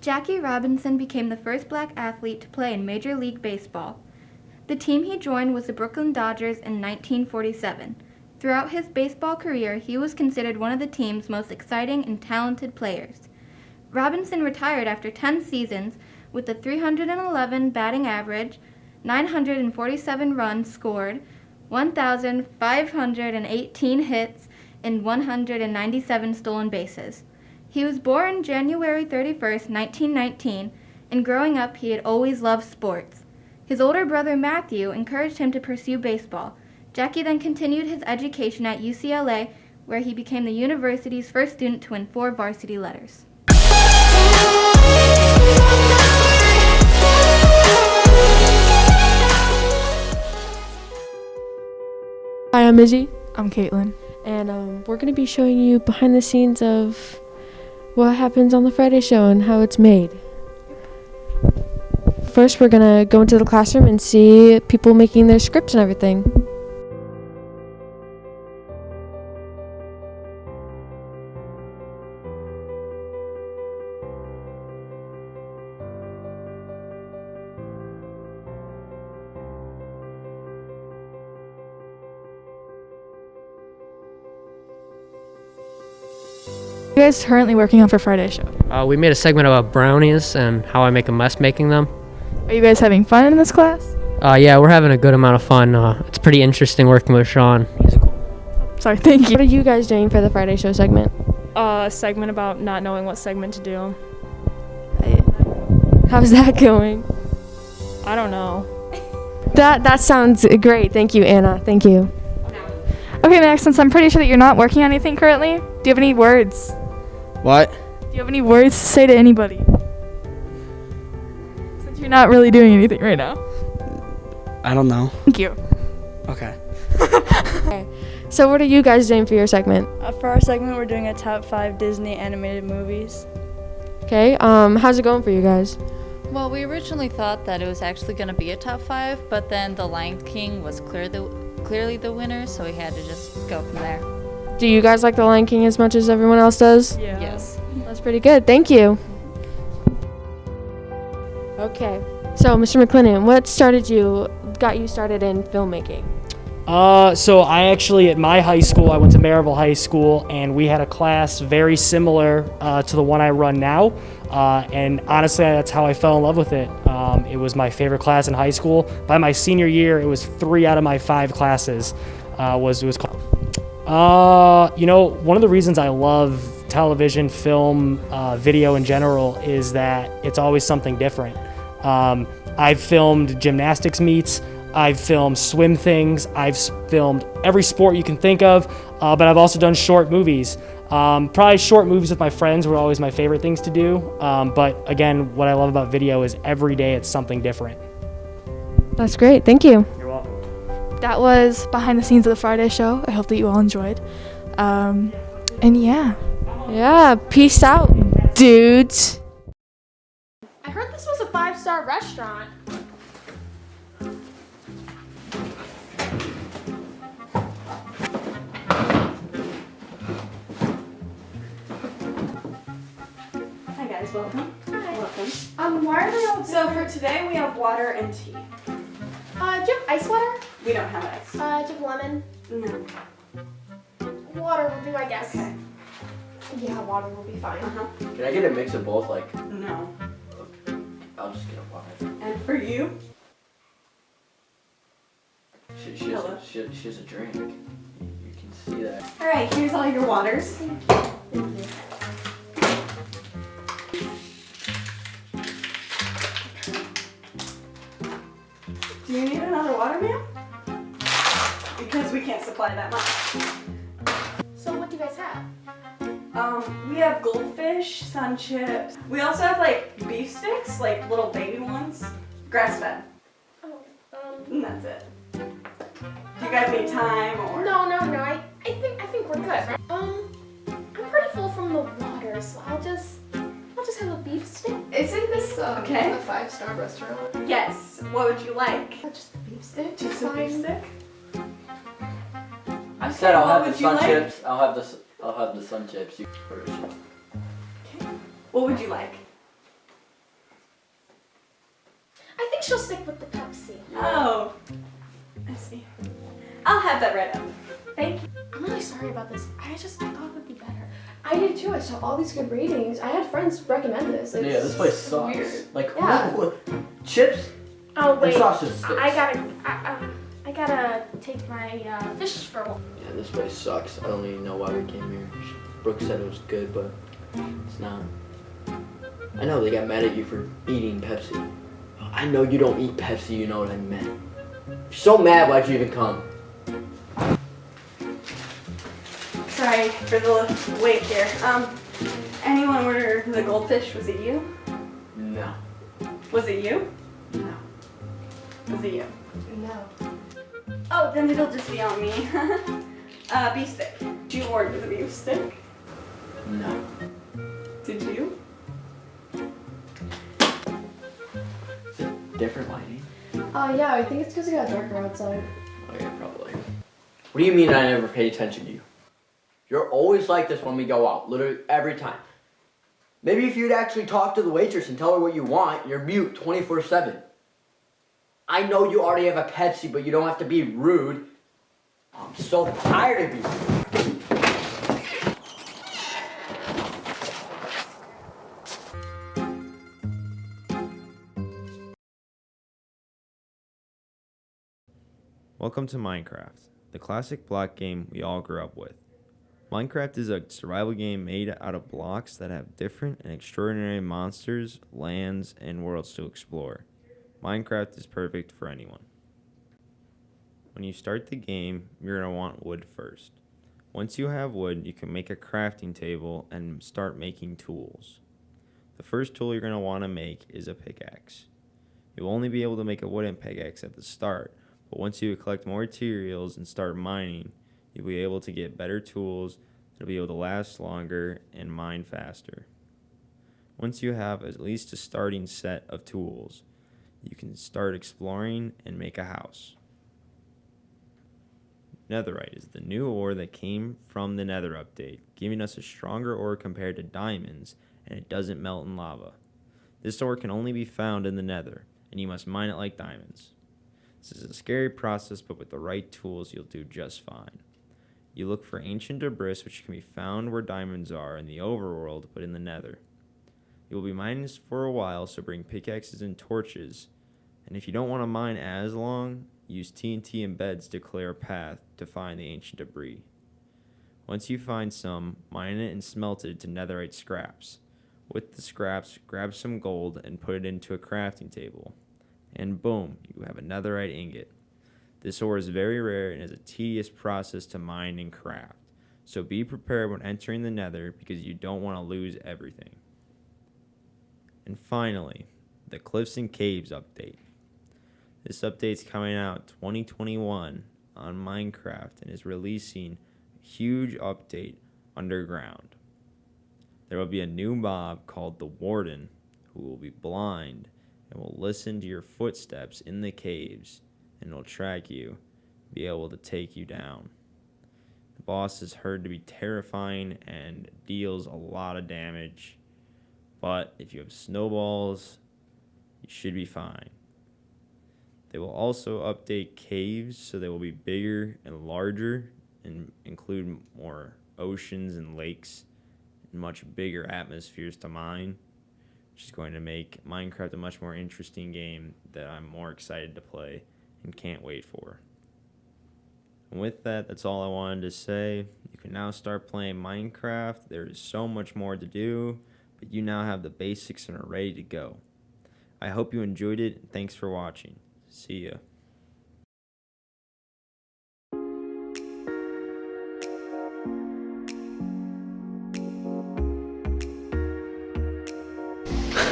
Jackie Robinson became the first black athlete to play in Major League Baseball. The team he joined was the Brooklyn Dodgers in 1947. Throughout his baseball career, he was considered one of the team's most exciting and talented players. Robinson retired after 10 seasons with a 311 batting average, 947 runs scored, 1,518 hits, and 197 stolen bases. He was born January 31st, 1919, and growing up he had always loved sports. His older brother Matthew encouraged him to pursue baseball. Jackie then continued his education at UCLA, where he became the university's first student to win 4 varsity letters. Hi, I'm Izzy. I'm Caitlin. And we're going to be showing you behind the scenes of what happens on the Friday Show and how it's made. First, we're going to go into the classroom and see people making their scripts and everything. What are you guys currently working on for Friday Show? We made a segment about brownies and how I make a mess making them. Are you guys having fun in this class? Yeah, we're having a good amount of fun. It's pretty interesting working with Sean. He's cool. Sorry, thank you. What are you guys doing for the Friday Show segment? A segment about not knowing what segment to do. How's that going? I don't know. That sounds great. Thank you, Anna. Thank you. Okay, Max, since I'm pretty sure that you're not working on anything currently, do you have any words? What? Do you have any words to say to anybody? Since you're not really doing anything right now. I don't know. Thank you. Okay. Okay. So what are you guys doing for your segment? For our segment, we're doing a top 5 Disney animated movies. Okay. How's it going for you guys? Well, we originally thought that it was actually going to be a top 5, but then The Lion King was clearly the winner, so we had to just go from there. Do you guys like The Lion King as much as everyone else does? Yeah. Yes. That's pretty good. Thank you. Okay. So, Mr. McClennan, what got you started in filmmaking? So I actually, at my high school, I went to Maryville High School, and we had a class very similar to the one I run now. And honestly, that's how I fell in love with it. It was my favorite class in high school. By my senior year, it was 3 out of my 5 classes was called. One of the reasons I love television, film, video in general is that it's always something different. I've filmed gymnastics meets, I've filmed swim things, I've filmed every sport you can think of, but I've also done short movies. Probably short movies with my friends were always my favorite things to do, but again, what I love about video is every day it's something different. That's great. Thank you. You're welcome. That was behind the scenes of the Friday Show. I hope that you all enjoyed. And yeah. Yeah, peace out, dudes. I heard this was a 5-star restaurant. Hi guys, welcome. Hi. Welcome. Why are they all So for today we have water and tea. do you have ice water? We don't have ice. Do you have lemon? No. Water will do, I guess. Okay. Yeah, water will be fine. Can I get a mix of both? Like, No. I'll just get a water. And for you? She has a drink. You can see that. Alright, here's all your waters. Do you need another water, ma'am? Because we can't supply that much. So what do you guys have? We have goldfish, sun chips. We also have like beef sticks, like little baby ones. Grass fed. Oh, And that's it. Do you guys need time or? no. I think we're good. I'm pretty full from the water, so I'll just have a beef stick. Isn't this Okay. a 5-star restaurant? Yes. What would you like? Just a beef stick. Just a beef stick. I said I'll what have the would you sun like? chips. I'll have the sun chips. You first. Okay. What would you like? she'll stick with the Pepsi. Oh, I see. I'll have that right up. Thank you. I'm really sorry about this. I thought it would be better. I did too. I saw all these good ratings. I had friends recommend this. It's Yeah, this place sucks. Weird. Like, Yeah. chips Oh and wait, sausage sticks. I gotta take my fish for a walk. Yeah, this place sucks. I don't even know why we came here. Brooke said it was good, but it's not. I know they got mad at you for eating Pepsi. I know you don't eat Pepsi, you know what I meant. If you're so mad, why'd you even come? Sorry for the wait here. Anyone order the goldfish? Was it you? No. Was it you? No. Was it you? No. Oh, then it'll just be on me. Beef stick. Did you order the beef stick? No. Did you? Is it different lighting? Yeah, I think it's because it got darker outside. Oh yeah, probably. What do you mean I never pay attention to you? You're always like this when we go out, literally every time. Maybe if you'd actually talk to the waitress and tell her what you want, you're mute 24/7. I know you already have a Pepsi, but you don't have to be rude. I'm so tired of you. Welcome to Minecraft, the classic block game we all grew up with. Minecraft is a survival game made out of blocks that have different and extraordinary monsters, lands, and worlds to explore. Minecraft is perfect for anyone. When you start the game, you're going to want wood first. Once you have wood, you can make a crafting table and start making tools. The first tool you're going to want to make is a pickaxe. You'll only be able to make a wooden pickaxe at the start, but once you collect more materials and start mining, you'll be able to get better tools that'll be able to last longer and mine faster. Once you have at least a starting set of tools, you can start exploring and make a house. Netherite is the new ore that came from the Nether update, giving us a stronger ore compared to diamonds, and it doesn't melt in lava. This ore can only be found in the Nether, and you must mine it like diamonds. This is a scary process, but with the right tools, you'll do just fine. You look for ancient debris, which can be found where diamonds are in the overworld, but in the Nether. You will be mining for a while, so bring pickaxes and torches. And if you don't want to mine as long, use TNT and beds to clear a path to find the ancient debris. Once you find some, mine it and smelt it to netherite scraps. With the scraps, grab some gold and put it into a crafting table. And boom, you have a netherite ingot. This ore is very rare and is a tedious process to mine and craft. So be prepared when entering the Nether because you don't want to lose everything. And finally, the Cliffs and Caves update. This update's coming out 2021 on Minecraft and is releasing a huge update underground. There will be a new mob called the Warden who will be blind and will listen to your footsteps in the caves and will track you, be able to take you down. The boss is heard to be terrifying and deals a lot of damage, but if you have snowballs, you should be fine. They will also update caves so they will be bigger and larger and include more oceans and lakes and much bigger atmospheres to mine, which is going to make Minecraft a much more interesting game that I'm more excited to play and can't wait for. And with that, that's all I wanted to say. You can now start playing Minecraft. There is so much more to do, but you now have the basics and are ready to go. I hope you enjoyed it, and thanks for watching. See ya.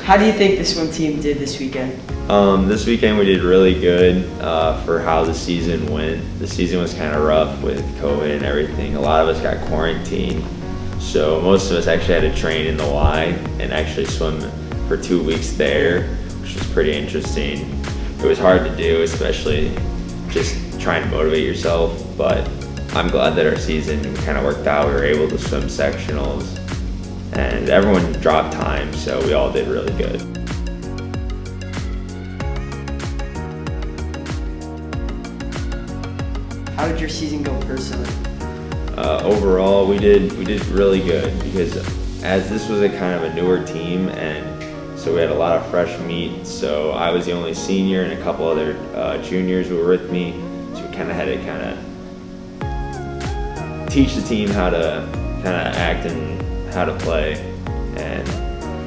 How do you think the swim team did this weekend? This weekend we did really good for how the season went. The season was kind of rough with COVID and everything. A lot of us got quarantined, so most of us actually had to train in the Y and actually swim for 2 weeks there, which was pretty interesting. It was hard to do, especially just trying to motivate yourself, but I'm glad that our season kind of worked out. We were able to swim sectionals, and everyone dropped time, so we all did really good. How did your season go personally? Overall, we did really good because as this was a kind of a newer team, and so we had a lot of fresh meat. So I was the only senior, and a couple other juniors were with me. So we kind of had to teach the team how to kind of act and how to play,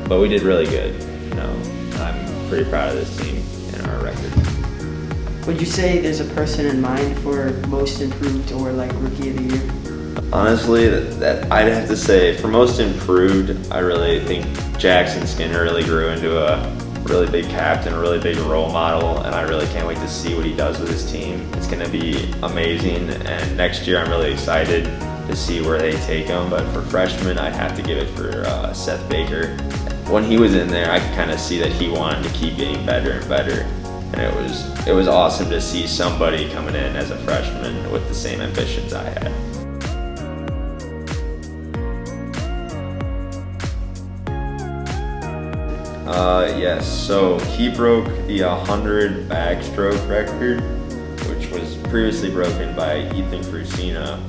but we did really good. You know, I'm pretty proud of this team and our record. Would you say there's a person in mind for most improved or like rookie of the year? Honestly, that I'd have to say for most improved, I really think Jackson Skinner really grew into a really big captain, a really big role model, and I really can't wait to see what he does with his team. It's going to be amazing, and next year I'm really excited to see where they take him. But for freshmen, I'd have to give it for Seth Baker. When he was in there, I could kind of see that he wanted to keep getting better and better, and it was awesome to see somebody coming in as a freshman with the same ambitions I had. Yes, so he broke the 100 backstroke record, which was previously broken by Ethan Crusina.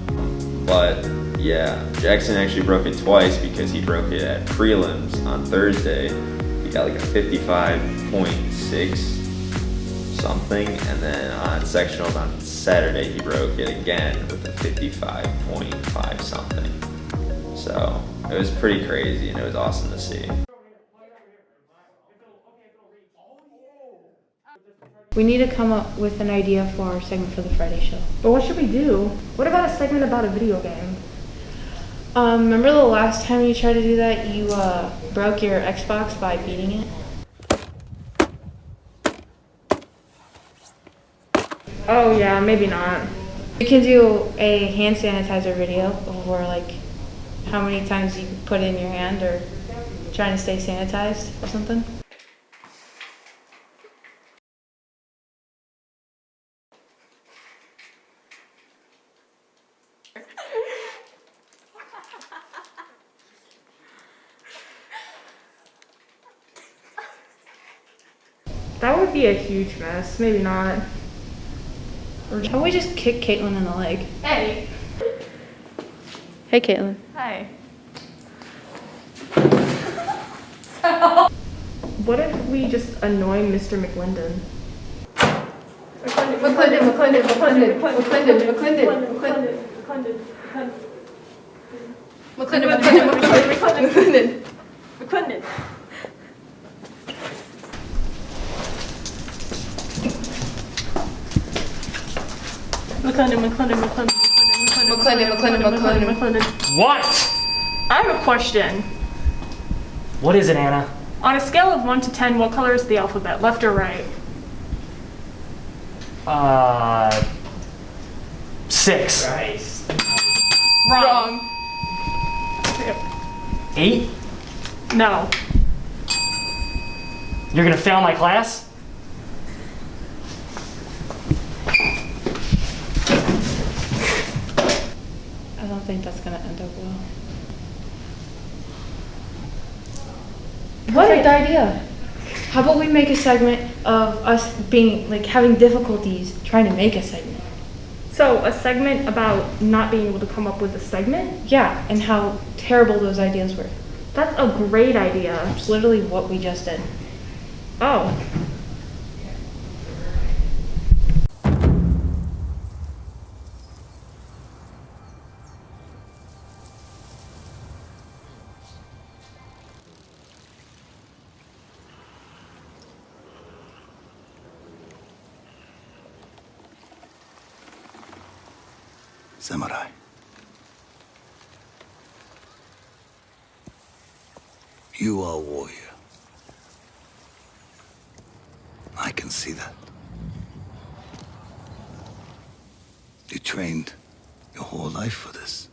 But yeah, Jackson actually broke it twice because he broke it at prelims on Thursday. He got like a 55.6 something, and then on sectionals on Saturday he broke it again with a 55.5 something. So it was pretty crazy, and it was awesome to see. We need to come up with an idea for our segment for the Friday show. But what should we do? What about a segment about a video game? Remember the last time you tried to do that, you broke your Xbox by beating it? Oh yeah, maybe not. We can do a hand sanitizer video or like how many times you put it in your hand or trying to stay sanitized or something. That would be a huge mess. Maybe not. Or how about we just kick Caitlin in the leg? Hey. Hey, Caitlin. Hi. What if we just annoy Mr. McClendon? McClendon. What? I have a question. What is it, Anna? On a scale of 1 to 10, what color is the alphabet, left or right? 6. Wrong. 8? No. You're gonna fail my class? I don't think that's gonna end up well. Perfect idea. How about we make a segment of us being like having difficulties trying to make a segment? So a segment about not being able to come up with a segment? Yeah, and how terrible those ideas were. That's a great idea. It's literally what we just did. Oh. Samurai. You are a warrior. I can see that. You trained your whole life for this.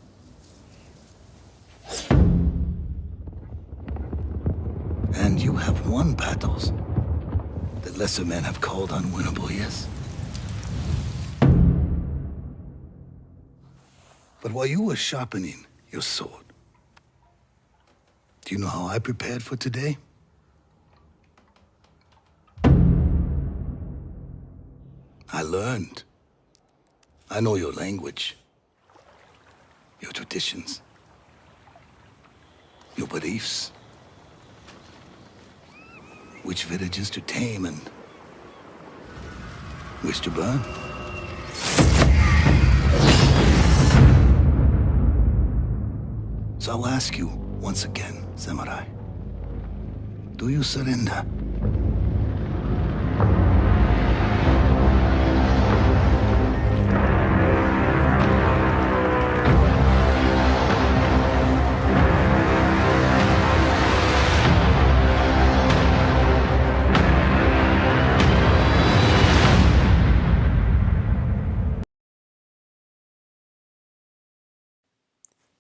And you have won battles that lesser men have called unwinnable, yes? But while you were sharpening your sword, do you know how I prepared for today? I learned. I know your language, your traditions, your beliefs, which villages to tame and which to burn. So I'll ask you once again, Samurai, do you surrender?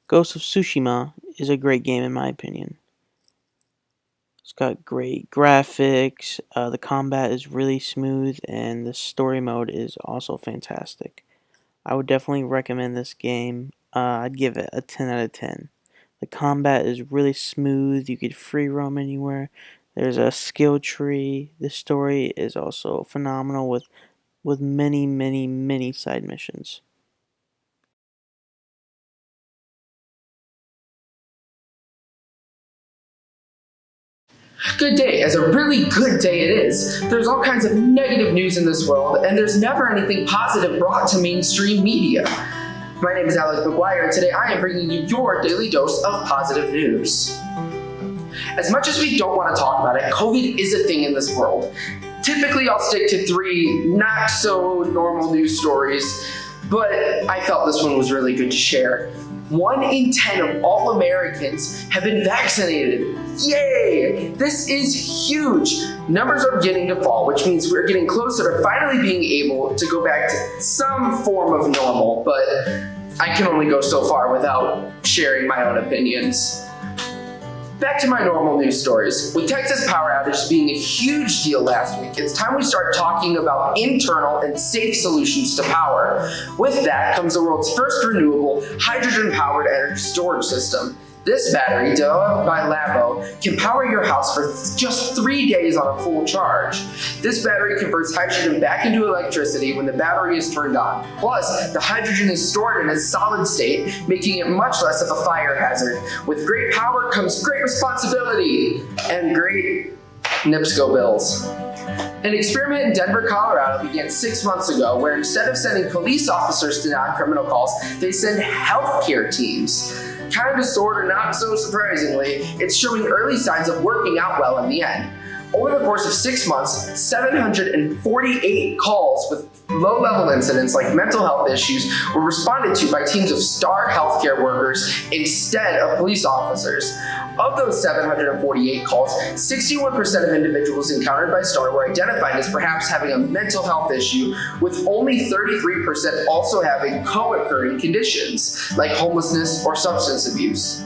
Ghost of Tsushima is a great game in my opinion. It's got great graphics, the combat is really smooth, and the story mode is also fantastic. I would definitely recommend this game. I'd give it a 10 out of 10. The combat is really smooth, you could free roam anywhere. There's a skill tree. The story is also phenomenal with many side missions. Good day, as a really good day it is. There's all kinds of negative news in this world, and there's never anything positive brought to mainstream media. My name is Alex McGuire, and today I am bringing you your daily dose of positive news. As much as we don't want to talk about it, COVID is a thing in this world. Typically, I'll stick to 3 not so normal news stories, but I felt this one was really good to share. 1 in 10 of all Americans have been vaccinated. Yay! This is huge. Numbers are beginning to fall, which means we're getting closer to finally being able to go back to some form of normal, but I can only go so far without sharing my own opinions. Back to my normal news stories. With Texas power outages being a huge deal last week, it's time we start talking about internal and safe solutions to power. With that comes the world's first renewable, hydrogen-powered energy storage system. This battery, developed by Labo, can power your house for just 3 days on a full charge. This battery converts hydrogen back into electricity when the battery is turned on. Plus, the hydrogen is stored in a solid state, making it much less of a fire hazard. With great power comes great responsibility and great NIPSCO bills. An experiment in Denver, Colorado began 6 months ago where instead of sending police officers to non-criminal calls, they send healthcare teams. Kind of, sort of, not so surprisingly, it's showing early signs of working out well in the end. Over the course of 6 months, 748 calls with low-level incidents like mental health issues were responded to by teams of STAR healthcare workers instead of police officers. Of those 748 calls, 61% of individuals encountered by STAR were identified as perhaps having a mental health issue, with only 33% also having co-occurring conditions like homelessness or substance abuse.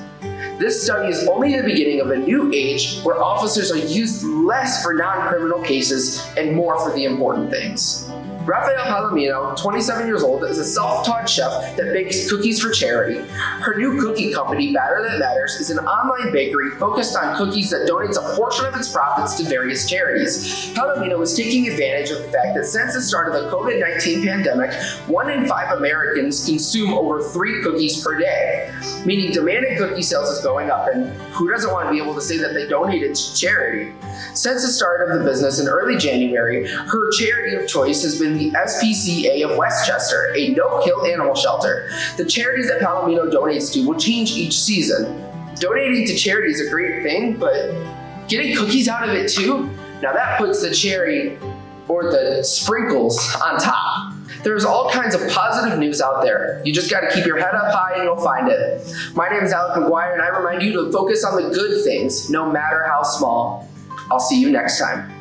This study is only the beginning of a new age where officers are used less for non-criminal cases and more for the important things. Rafael Palomino, 27 years old, is a self-taught chef that bakes cookies for charity. Her new cookie company, Batter That Matters, is an online bakery focused on cookies that donates a portion of its profits to various charities. Palomino is taking advantage of the fact that since the start of the COVID-19 pandemic, 1 in 5 Americans consume over 3 cookies per day, meaning demand in cookie sales is going up, and who doesn't want to be able to say that they donated to charity? Since the start of the business in early January, her charity of choice has been the SPCA of Westchester, a no-kill animal shelter. The charities that Palomino donates to will change each season. Donating to charity is a great thing, but getting cookies out of it too? Now that puts the cherry or the sprinkles on top. There's all kinds of positive news out there. You just gotta keep your head up high and you'll find it. My name is Alex McGuire and I remind you to focus on the good things, no matter how small. I'll see you next time.